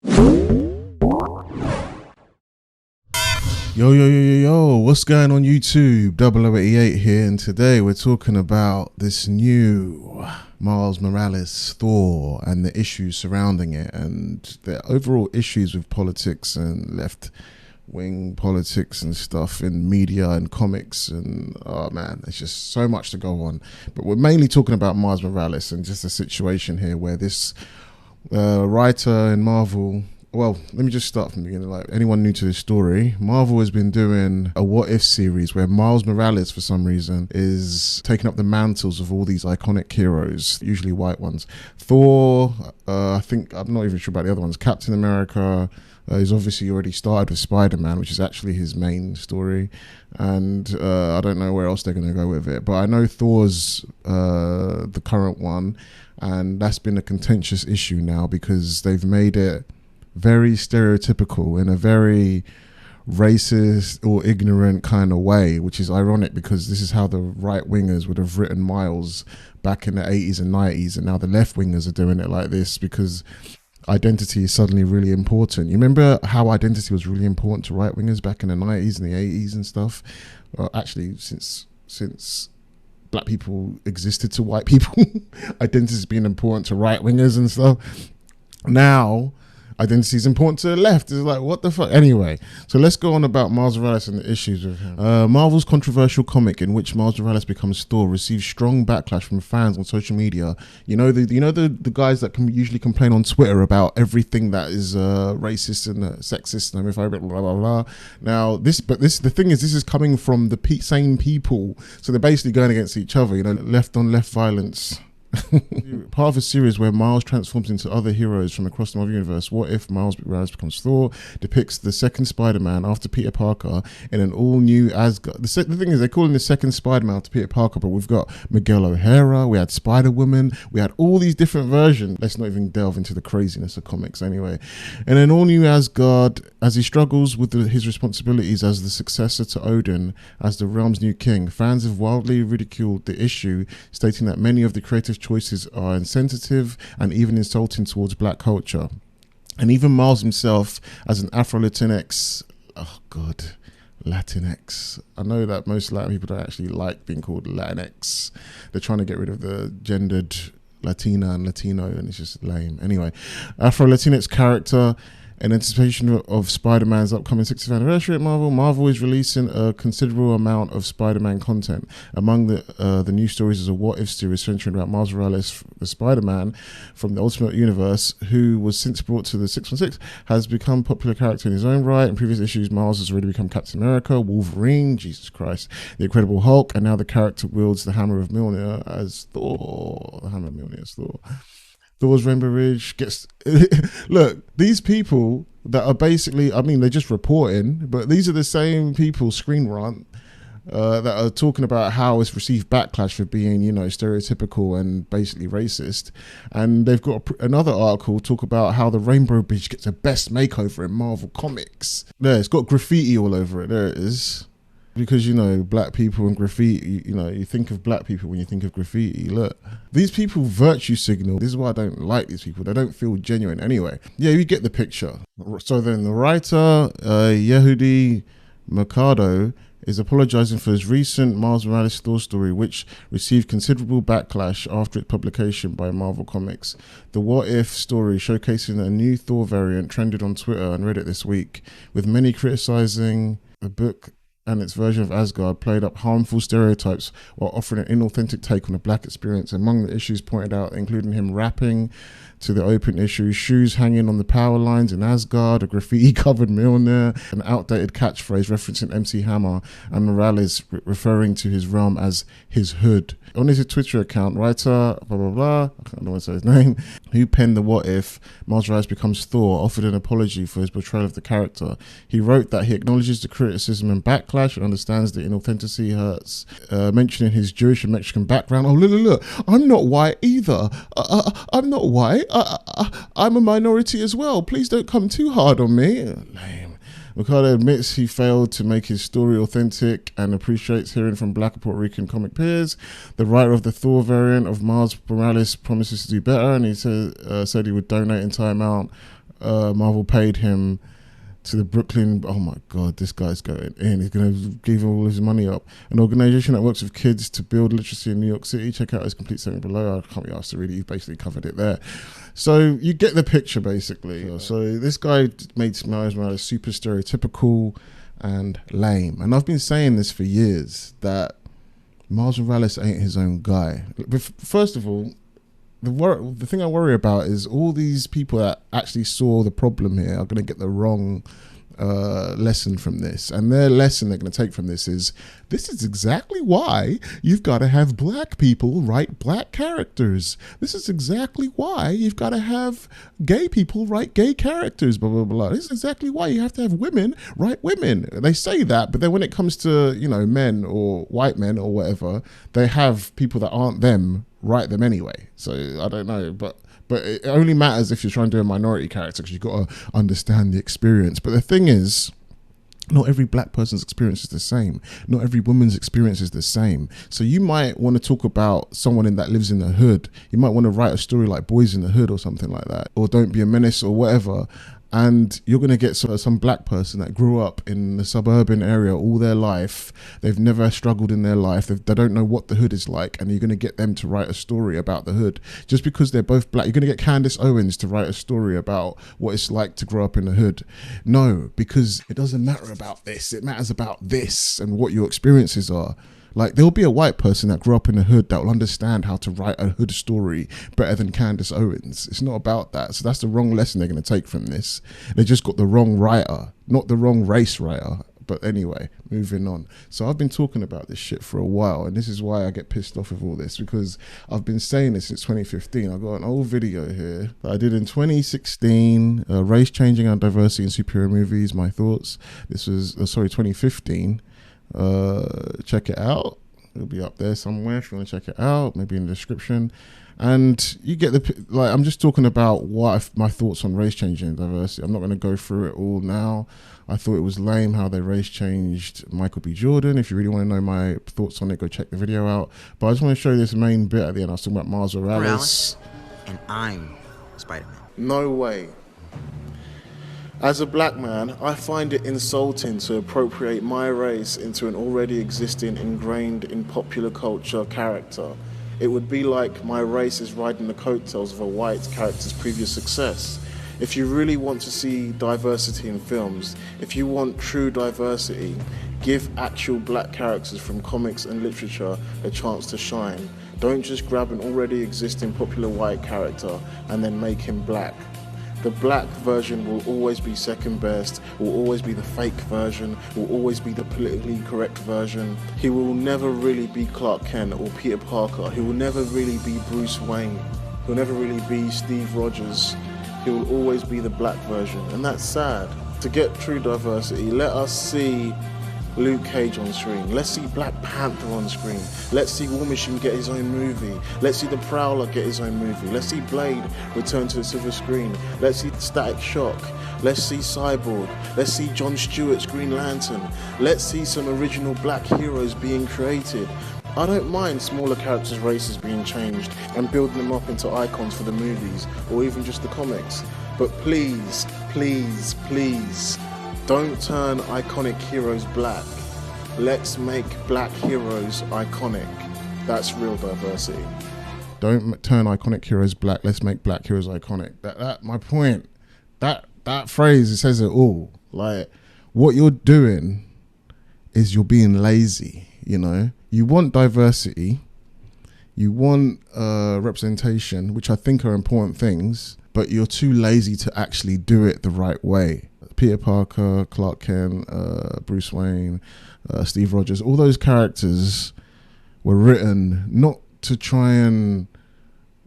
Yo, what's going on YouTube? 0088 here, and today we're talking about this new Miles Morales Thor and the issues surrounding it and the overall issues with politics and left-wing politics and stuff in media and comics, and oh man, there's just so much to go on. But we're mainly talking about Miles Morales and just the situation here where this writer in Marvel. Well, let me just start from the beginning. Like anyone new to this story, Marvel has been doing a what if series where Miles Morales, for some reason, is taking up the mantles of all these iconic heroes, usually white ones. Thor, I think, I'm not even sure about the other ones. Captain America, he's obviously already started with Spider-Man, which is actually his main story. And I don't know where else they're going to go with it. But I know Thor's the current one, and that's been a contentious issue now because they've made it very stereotypical in a very racist or ignorant kind of way, which is ironic because this is how the right wingers would have written Miles back in the 80s and 90s, and now the left wingers are doing it like this because identity is suddenly really important. You remember how identity was really important to right wingers back in the 90s and the 80s and stuff? Well, actually, since black people existed to white people, identity has been important to right wingers and stuff. Now identity is important to the left. It's like, what the fuck? Anyway, so let's go on about Miles Morales and the issues with him. Marvel's controversial comic in which Miles Morales becomes Thor receives strong backlash from fans on social media. You know the guys that can usually complain on Twitter about everything that is racist and sexist and homophobic, blah blah blah. Now the thing is, this is coming from the same people, so they're basically going against each other. You know, left on left violence. Part of a series where Miles transforms into other heroes from across the Marvel universe. What if Miles Morales becomes Thor? Depicts the second Spider-Man after Peter Parker in an all-new Asgard. The thing is, they're calling the second Spider-Man after Peter Parker, but we've got Miguel O'Hara, we had Spider-Woman, we had all these different versions. Let's not even delve into the craziness of comics anyway. In an all-new Asgard, as he struggles with his responsibilities as the successor to Odin as the realm's new king, fans have wildly ridiculed the issue, stating that many of the creative choices are insensitive and even insulting towards black culture. And even Miles himself, as an Afro-Latinx, Latinx. I know that most Latin people don't actually like being called Latinx. They're trying to get rid of the gendered Latina and Latino, and it's just lame. Anyway, Afro-Latinx character. In anticipation of Spider-Man's upcoming 60th anniversary at Marvel is releasing a considerable amount of Spider-Man content. Among the new stories is a what-if series centering around Miles Morales, the Spider-Man from the Ultimate Universe, who was since brought to the 616, has become a popular character in his own right. In previous issues, Miles has already become Captain America, Wolverine, Jesus Christ, the Incredible Hulk, and now the character wields the Hammer of Mjolnir as Thor. The Hammer of Mjolnir as Thor. Thor's Rainbow Ridge gets... Look, these people that are basically... I mean, they're just reporting, but these are the same people, Screen Rant, that are talking about how it's received backlash for being, you know, stereotypical and basically racist. And they've got another article talk about how the Rainbow Bridge gets a best makeover in Marvel Comics. There, it's got graffiti all over it. There it is. Because, you know, black people and graffiti, you know, you think of black people when you think of graffiti. Look, these people virtue signal. This is why I don't like these people. They don't feel genuine anyway. Yeah, you get the picture. So then the writer, Yehudi Mercado, is apologizing for his recent Miles Morales Thor story, which received considerable backlash after its publication by Marvel Comics. The What If story, showcasing a new Thor variant, trended on Twitter and Reddit this week, with many criticizing the book and its version of Asgard played up harmful stereotypes while offering an inauthentic take on the black experience. Among the issues pointed out, including him rapping to the open issue, shoes hanging on the power lines in Asgard, a graffiti-covered Mjolnir, an outdated catchphrase referencing MC Hammer, and Morales referring to his realm as his hood. On his Twitter account, writer, blah, blah, blah, I don't want to say his name, who penned the What If, Miles Morales becomes Thor, offered an apology for his portrayal of the character. He wrote that he acknowledges the criticism and backlash and understands the inauthenticity hurts, mentioning his Jewish and Mexican background. Oh, look, I'm not white either. I'm not white. I'm a minority as well. Please don't come too hard on me. Lame. Mercado admits he failed to make his story authentic and appreciates hearing from black and Puerto Rican comic peers. The writer of the Thor variant of Miles Morales promises to do better, and he said he would donate entire amount Marvel paid him to the Brooklyn. Oh my God, this guy's going in. He's going to give all his money up. An organization that works with kids to build literacy in New York City. Check out his complete statement below. I can't be asked to read it. He's basically covered it there. So you get the picture, basically. Yeah. So this guy made Miles Morales super stereotypical and lame. And I've been saying this for years, that Miles Morales ain't his own guy. First of all, the thing I worry about is all these people that actually saw the problem here are going to get the wrong lesson from this. And their lesson they're going to take from this is exactly why you've got to have black people write black characters. This is exactly why you've got to have gay people write gay characters, blah, blah, blah. This is exactly why you have to have women write women. They say that, but then when it comes to, men or white men or whatever, they have people that aren't them write them anyway. So I don't know, but it only matters if you're trying to do a minority character, because you've got to understand the experience. But the thing is, not every black person's experience is the same. Not every woman's experience is the same. So you might want to talk about someone that lives in the hood. You might want to write a story like Boys in the Hood or something like that, or Don't Be a Menace or whatever. And you're going to get some black person that grew up in the suburban area all their life. They've never struggled in their life. They don't know what the hood is like. And you're going to get them to write a story about the hood. Just because they're both black, you're going to get Candace Owens to write a story about what it's like to grow up in the hood. No, because it doesn't matter about this. It matters about this and what your experiences are. Like, there'll be a white person that grew up in the hood that will understand how to write a hood story better than Candace Owens. It's not about that. So that's the wrong lesson they're going to take from this. They just got the wrong writer, not the wrong race writer. But anyway, moving on. So I've been talking about this shit for a while, and this is why I get pissed off with all this, because I've been saying this since 2015. I've got an old video here that I did in 2016, race changing and diversity in superhero movies, my thoughts. This was, 2015. Check it out. It'll be up there somewhere if you want to check it out, maybe in the description. And you get I'm just talking about my thoughts on race changing and diversity. I'm not going to go through it all now. I thought it was lame how they race changed Michael B. Jordan. If you really want to know my thoughts on it, go check the video out. But I just want to show you this main bit at the end. I was talking about Miles Morales. And I'm Spider-Man. No way. As a black man, I find it insulting to appropriate my race into an already existing, ingrained in popular culture character. It would be like my race is riding the coattails of a white character's previous success. If you really want to see diversity in films, if you want true diversity, give actual black characters from comics and literature a chance to shine. Don't just grab an already existing popular white character and then make him black. The black version will always be second best, will always be the fake version, will always be the politically correct version. He will never really be Clark Kent or Peter Parker. He will never really be Bruce Wayne. He'll never really be Steve Rogers. He will always be the black version, and that's sad. To get true diversity, let us see Luke Cage on screen. Let's see Black Panther on screen. Let's see War Machine get his own movie. Let's see the Prowler get his own movie. Let's see Blade return to the silver screen. Let's see Static Shock. Let's see Cyborg. Let's see John Stewart's Green Lantern. Let's see some original black heroes being created. I don't mind smaller characters' races being changed and building them up into icons for the movies or even just the comics. But please, please, please, don't turn iconic heroes black. Let's make black heroes iconic. That's real diversity. Don't turn iconic heroes black. Let's make black heroes iconic. That my point. That phrase, it says it all. Like, what you're doing is you're being lazy. You want diversity. You want representation, which I think are important things, but you're too lazy to actually do it the right way. Peter Parker, Clark Kent, Bruce Wayne, Steve Rogers, all those characters were written not to try and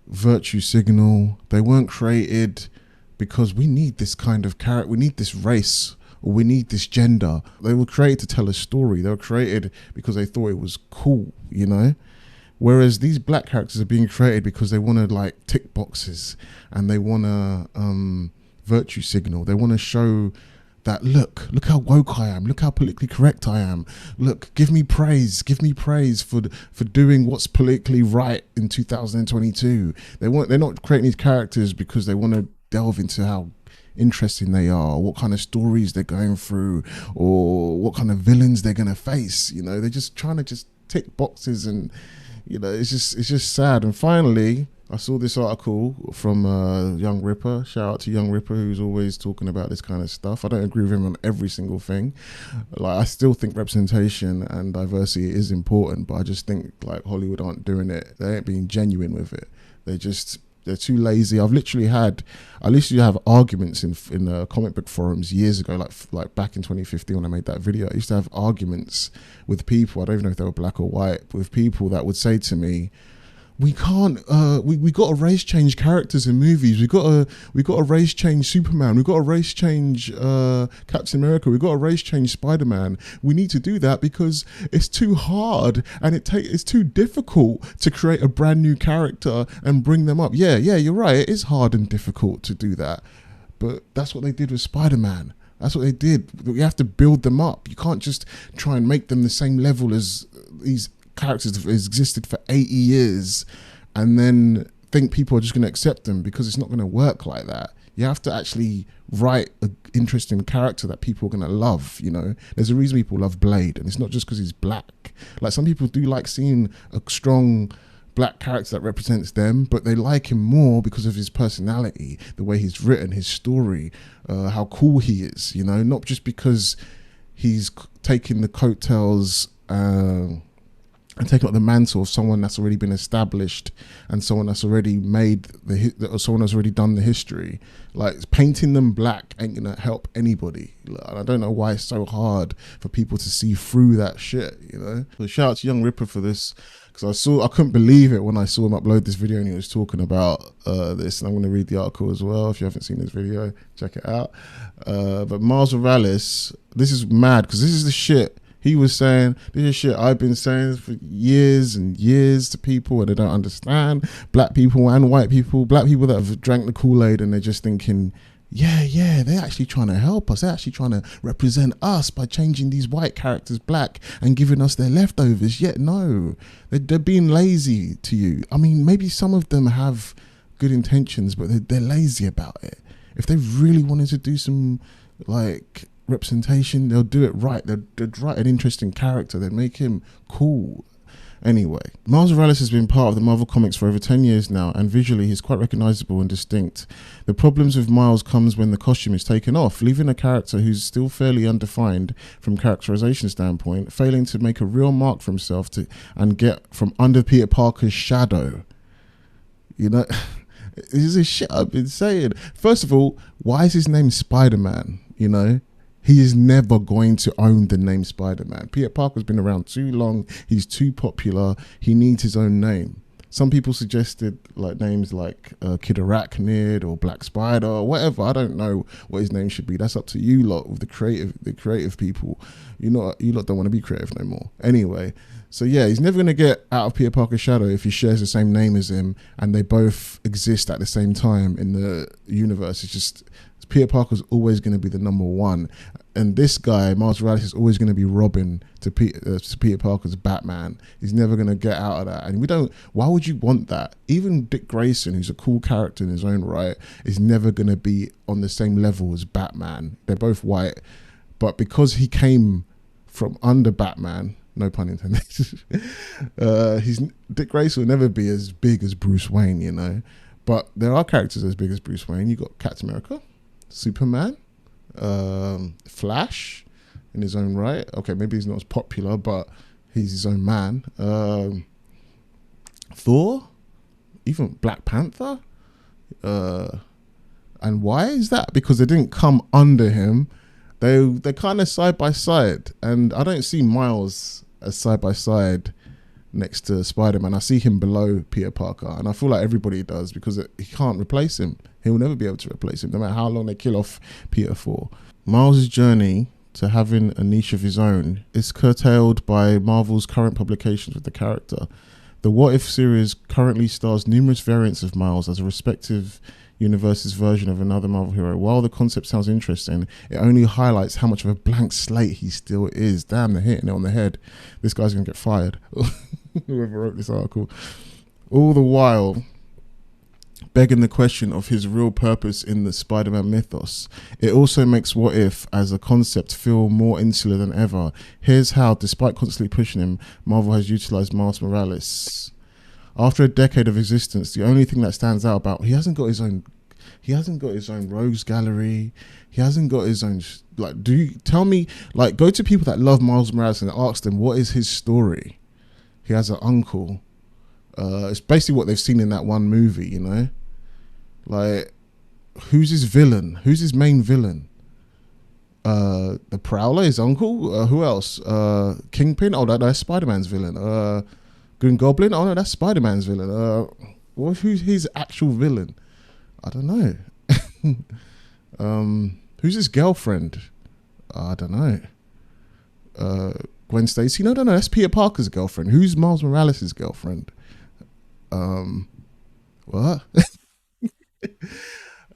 virtue signal. They weren't created because we need this kind of character, we need this race, or we need this gender. They were created to tell a story. They were created because they thought it was cool, Whereas these black characters are being created because they want to tick boxes and they want to virtue signal. They want to show that, look how woke I am, look how politically correct I am, look, give me praise for doing what's politically right in 2022. They're not creating these characters because they want to delve into how interesting they are, what kind of stories they're going through, or what kind of villains they're gonna face. You know, they're just trying to just tick boxes, and you know, it's just sad. And finally, I saw this article from Young Ripper. Shout out to Young Ripper, who's always talking about this kind of stuff. I don't agree with him on every single thing. Like, I still think representation and diversity is important, but I just think like Hollywood aren't doing it. They ain't being genuine with it. They're too lazy. I used to have arguments in comic book forums years ago, like back in 2015 when I made that video. I used to have arguments with people, I don't even know if they were black or white, with people that would say to me, we can't we got to race change characters in movies. We got to race change Superman. We got to race change Captain America. We got to race change Spider-Man. We need to do that because it's too hard and it's too difficult to create a brand new character and bring them up. Yeah, you're right. It is hard and difficult to do that, but that's what they did with Spider-Man. That's what they did. You have to build them up. You can't just try and make them the same level as these characters have existed for 80 years and then think people are just going to accept them, because it's not going to work like that. You have to actually write an interesting character that people are going to love. You know, there's a reason people love Blade, and it's not just because he's black. Like, some people do like seeing a strong black character that represents them, but they like him more because of his personality, the way he's written, his story, how cool he is, you know, not just because he's taking the coattails and taking up the mantle of someone that's already been established and someone that's already someone that's already done the history. Like, painting them black ain't gonna help anybody. I don't know why it's so hard for people to see through that shit, you know. So shout out to Young Ripper for this, because I couldn't believe it when I saw him upload this video and he was talking about this. And I'm going to read the article as well. If you haven't seen this video, check it out. But Miles Morales, this is mad, because this is the shit he was saying. This is shit I've been saying for years and years to people, and they don't understand. Black people and white people, black people that have drank the Kool-Aid, and they're just thinking, yeah, they're actually trying to help us. They're actually trying to represent us by changing these white characters black and giving us their leftovers. Yet no, they're being lazy to you. I mean, maybe some of them have good intentions, but they're lazy about it. If they really wanted to do some like representation, they'll do it right. They'd write an interesting character. They'd make him cool. Anyway, Miles Morales has been part of the Marvel Comics for over 10 years now, and visually he's quite recognizable and distinct. The problems with Miles comes when the costume is taken off, leaving a character who's still fairly undefined from characterization standpoint, failing to make a real mark for himself and get from under Peter Parker's shadow. You know, this is a shit I've been saying. First of all, why is his name Spider-Man? You know? He is never going to own the name Spider-Man. Peter Parker's been around too long. He's too popular. He needs his own name. Some people suggested like names like Kid Arachnid or Black Spider or whatever. I don't know what his name should be. That's up to you lot, with the creative people. You lot don't want to be creative no more. Anyway, so yeah, he's never going to get out of Peter Parker's shadow if he shares the same name as him and they both exist at the same time in the universe. It's just, Peter Parker's always going to be the number one, and this guy Miles Morales is always going to be Robin to Peter Parker's Batman. He's never going to get out of that, and why would you want that? Even Dick Grayson, who's a cool character in his own right, is never going to be on the same level as Batman. They're both white, but because he came from under Batman, no pun intended, Dick Grayson will never be as big as Bruce Wayne, you know. But there are characters as big as Bruce Wayne. You got Captain America, Superman, Flash in his own right. Okay, maybe he's not as popular, but he's his own man. Thor, even Black Panther. And why is that? Because they didn't come under him. They're kind of side by side, and I don't see Miles as side by side next to Spider-Man. I see him below Peter Parker, and I feel like everybody does, because he can't replace him. He'll never be able to replace him, no matter how long they kill off Peter for. Miles' journey to having a niche of his own is curtailed by Marvel's current publications with the character. The What If series currently stars numerous variants of Miles as a respective universe's version of another Marvel hero. While the concept sounds interesting, it only highlights how much of a blank slate he still is. Damn, they're hitting it on the head. This guy's gonna get fired. Whoever wrote this article. All the while, begging the question of his real purpose in the Spider-Man mythos. It also makes What If as a concept feel more insular than ever. Here's how, despite constantly pushing him, Marvel has utilized Miles Morales. After a decade of existence, the only thing that stands out about he hasn't got his own rogues gallery. He hasn't got his own do you tell me, like, go to people that love Miles Morales and ask them what is his story. He has an uncle. It's basically what they've seen in that one movie, you know? Like, who's his villain? Who's his main villain? The Prowler, his uncle? Who else? Kingpin? Oh, that's Spider-Man's villain. Green Goblin? Oh no, that's Spider-Man's villain. Who's his actual villain? I don't know. Who's his girlfriend? I don't know. Gwen Stacy? No, that's Peter Parker's girlfriend. Who's Miles Morales' girlfriend? What?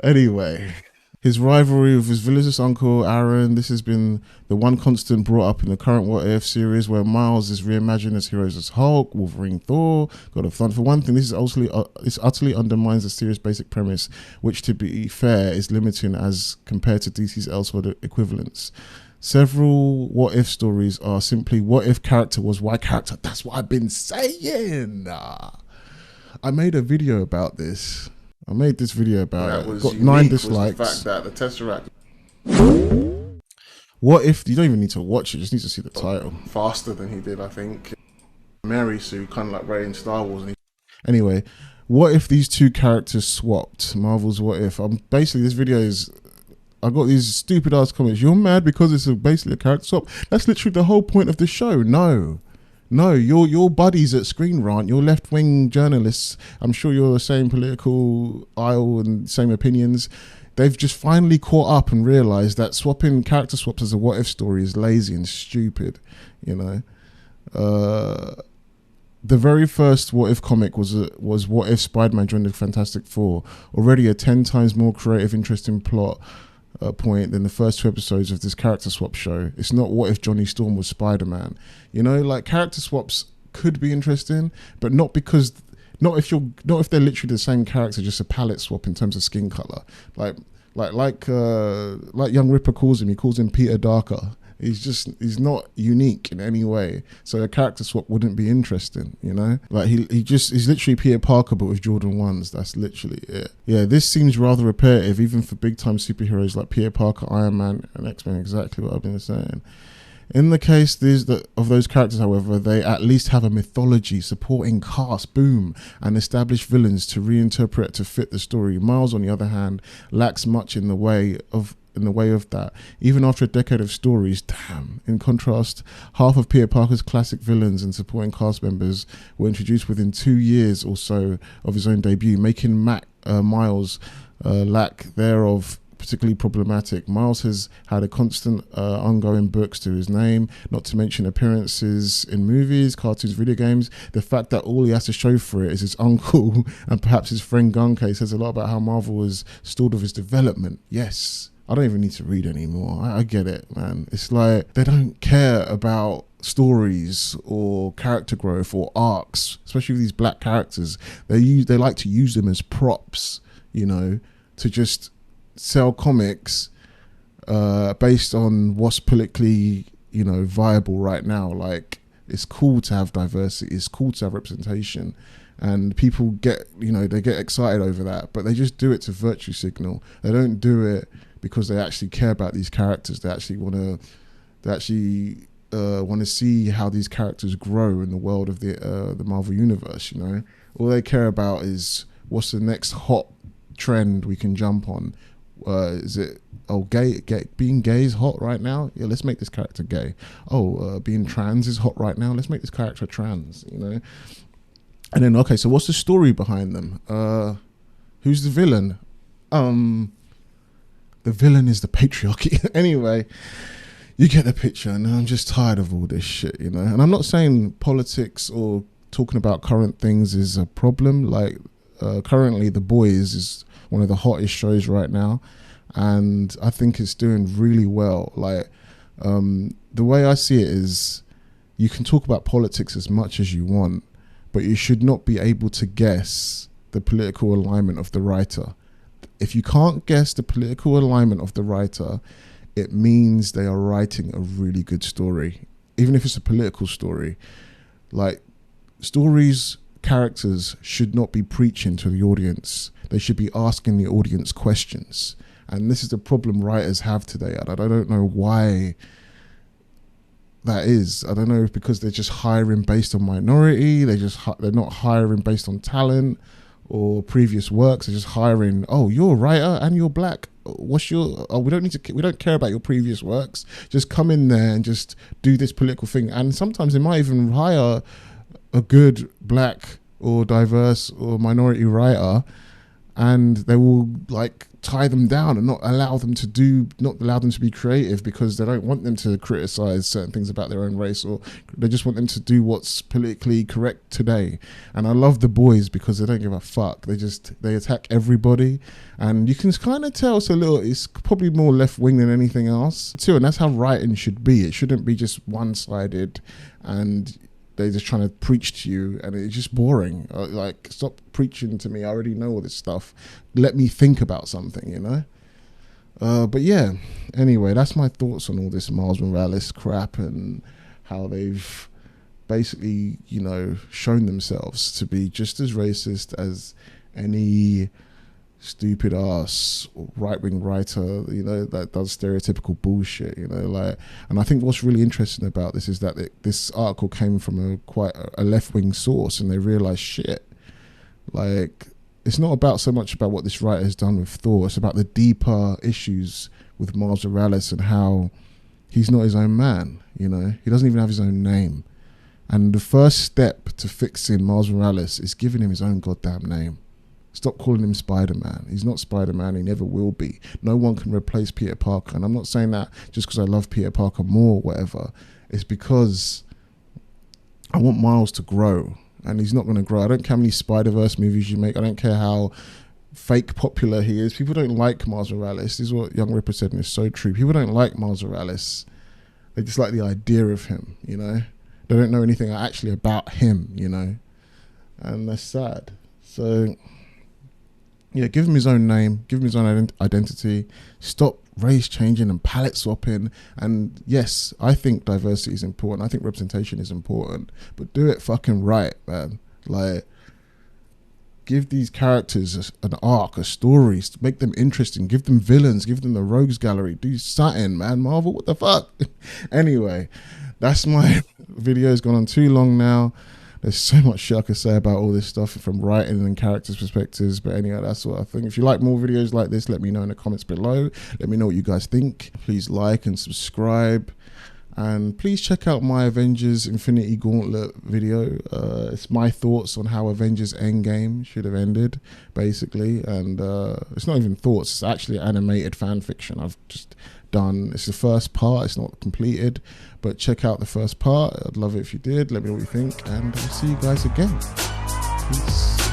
Anyway, his rivalry with his villainous uncle Aaron. This has been the one constant brought up in the current What If series, where Miles is reimagined as heroes as Hulk, Wolverine, Thor, God of Thunder. For one thing, this utterly undermines the series' basic premise, which, to be fair, is limiting as compared to DC's elsewhere equivalents. Several What If stories are simply what if character was Y character. That's what I've been saying. I made a video about this. I made this video about it. Got 9 dislikes. Was the fact that the Tesseract. What if you don't even need to watch it? Just need to see the title. Faster than he did, I think. Mary Sue, kind of like Ray in Star Wars. Anyway, what if these two characters swapped? Marvel's What If. Basically, this video is. I got these stupid ass comments. You're mad because it's basically a character swap. That's literally the whole point of the show. No, your buddies at Screen Rant, your left-wing journalists, I'm sure you're the same political aisle and same opinions. They've just finally caught up and realised that swapping character swaps as a what if story is lazy and stupid, you know. The very first What If comic was What If Spider-Man joined the Fantastic Four, already a 10 times more creative, interesting plot point than the first 2 episodes of this character swap show. It's not what if Johnny Storm was Spider-Man. You know, like, character swaps could be interesting, but not if they're literally the same character, just a palette swap in terms of skin color. Like Young Ripper calls him. He calls him Peter Darker. He's not unique in any way. So a character swap wouldn't be interesting, you know? Like he's literally Peter Parker but with Jordan 1s. That's literally it. Yeah, this seems rather repetitive even for big time superheroes like Peter Parker, Iron Man and X-Men, exactly what I've been saying. In the case of those characters, however, they at least have a mythology, supporting cast, boom, and established villains to reinterpret to fit the story. Miles, on the other hand, lacks much in the way of that, even after a decade of stories. Damn. In contrast, half of Peter Parker's classic villains and supporting cast members were introduced within 2 years or so of his own debut, making Miles' lack thereof particularly problematic. Miles has had a constant ongoing books to his name, not to mention appearances in movies, cartoons, video games. The fact that all he has to show for it is his uncle and perhaps his friend Gunke says a lot about how Marvel has stalled with his development. Yes. I don't even need to read anymore. I get it, man. It's like they don't care about stories or character growth or arcs, especially with these black characters. They like to use them as props, you know, to just sell comics based on what's politically, you know, viable right now. Like, it's cool to have diversity. It's cool to have representation. And people get, you know, they get excited over that, but they just do it to virtue signal. They don't do it because they actually care about these characters. They actually want to see how these characters grow in the world of the Marvel universe. You know, all they care about is what's the next hot trend we can jump on. Is it being gay is hot right now? Yeah, let's make this character gay. Being trans is hot right now. Let's make this character trans. You know, and then okay, so what's the story behind them? Who's the villain? The villain is the patriarchy. Anyway, you get the picture, and I'm just tired of all this shit, you know. And I'm not saying politics or talking about current things is a problem. Like, currently, The Boys is one of the hottest shows right now, and I think it's doing really well. Like, the way I see it is, you can talk about politics as much as you want, but you should not be able to guess the political alignment of the writer. If you can't guess the political alignment of the writer, it means they are writing a really good story, even if it's a political story. Like, stories, characters should not be preaching to the audience. They should be asking the audience questions. And this is the problem writers have today. And I don't know why that is. I don't know if because they're just hiring based on minority, they're not hiring based on talent or previous works. They're just hiring, oh, you're a writer and you're black. What's your, oh, we don't care about your previous works. Just come in there and just do this political thing. And sometimes they might even hire a good black or diverse or minority writer, and they will like tie them down and not allow them to be creative, because they don't want them to criticize certain things about their own race, or they just want them to do what's politically correct today. And I love The Boys because they don't give a fuck. They attack everybody, and you can kind of tell it's probably more left wing than anything else too. And that's how writing should be. It shouldn't be just one-sided and they're just trying to preach to you, and it's just boring. Like, stop preaching to me. I already know all this stuff. Let me think about something, you know? But yeah, anyway, that's my thoughts on all this Miles Morales crap and how they've basically, you know, shown themselves to be just as racist as any stupid ass right-wing writer, you know, that does stereotypical bullshit, you know, like. And I think what's really interesting about this is that this article came from quite a left-wing source, and they realized, shit, like, it's not about so much about what this writer has done with Thor. It's about the deeper issues with Miles Morales and how he's not his own man, you know. He doesn't even have his own name. And the first step to fixing Miles Morales is giving him his own goddamn name. Stop calling him Spider-Man. He's not Spider-Man. He never will be. No one can replace Peter Parker. And I'm not saying that just because I love Peter Parker more or whatever. It's because I want Miles to grow. And he's not going to grow. I don't care how many Spider-Verse movies you make. I don't care how fake popular he is. People don't like Miles Morales. This is what Young Ripper said, and it's so true. People don't like Miles Morales. They just like the idea of him, you know. They don't know anything actually about him, you know. And that's sad. So yeah, give him his own name, give him his own identity, stop race changing and palette swapping. And yes, I think diversity is important, I think representation is important, but do it fucking right, man. Like, give these characters an arc, a story, make them interesting, give them villains, give them the rogues gallery, do something, man. Marvel, what the fuck? Anyway, that's my video. Has gone on too long now. There's so much shit I could say about all this stuff from writing and characters' perspectives. But anyway, that's what I think. If you like more videos like this, let me know in the comments below. Let me know what you guys think. Please like and subscribe. And please check out my Avengers Infinity Gauntlet video. It's my thoughts on how Avengers Endgame should have ended, basically. And it's not even thoughts. It's actually animated fan fiction I've just done. It's the first part. It's not completed. But check out the first part. I'd love it if you did. Let me know what you think. And I'll see you guys again. Peace.